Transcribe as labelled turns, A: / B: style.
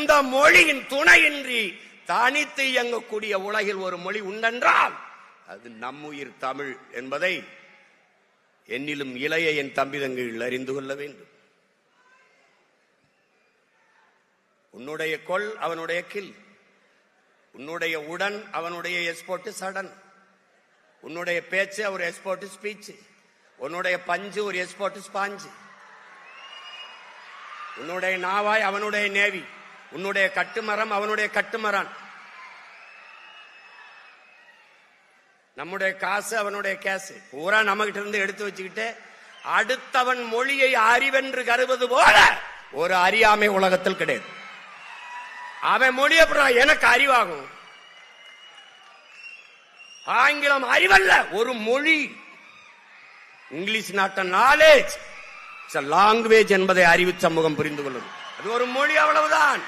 A: எந்த மொழியின் துணையின்றி தனித்து இயங்கக்கூடிய உலகில் ஒரு மொழி உண்டென்றால் அது நம்முயிர் தமிழ் என்பதை என்னிலும் இளைய என் தம்பிதங்கள் அறிந்து கொள்ள வேண்டும். உன்னுடைய கொள் அவனுடைய கில், உன்னுடைய உடன் அவனுடைய எக்ஸ்போர்ட் சடன், உன்னுடைய பேச்சு ஒரு எக்ஸ்போர்ட் ஸ்பீச், உன்னுடைய பஞ்சு ஒரு எக்ஸ்போர்ட் ஸ்பாஞ்சு, உன்னுடைய நாவாய் அவனுடைய நேவி, உன்னுடைய கட்டுமரம் அவனுடைய கட்டுமரான், நம்முடைய காசு அவனுடைய கேசு, பூரா நம்மகிட்ட இருந்து எடுத்து வச்சுக்கிட்டு அடுத்தவன் மொழியை அறிவென்று கருவது போல ஒரு அறியாமை உலகத்தில் கிடையாது. அவன் மொழி அப்புறம் எனக்கு அறிவாகும். ஆங்கிலம் அறிவல்ல, ஒரு மொழி. இங்கிலீஷ் நாட் நாலேஜ், லாங்குவேஜ் என்பதை அறிவு சமூகம் புரிந்து கொள்ளும். அது ஒரு மொழி, அவ்வளவுதான்.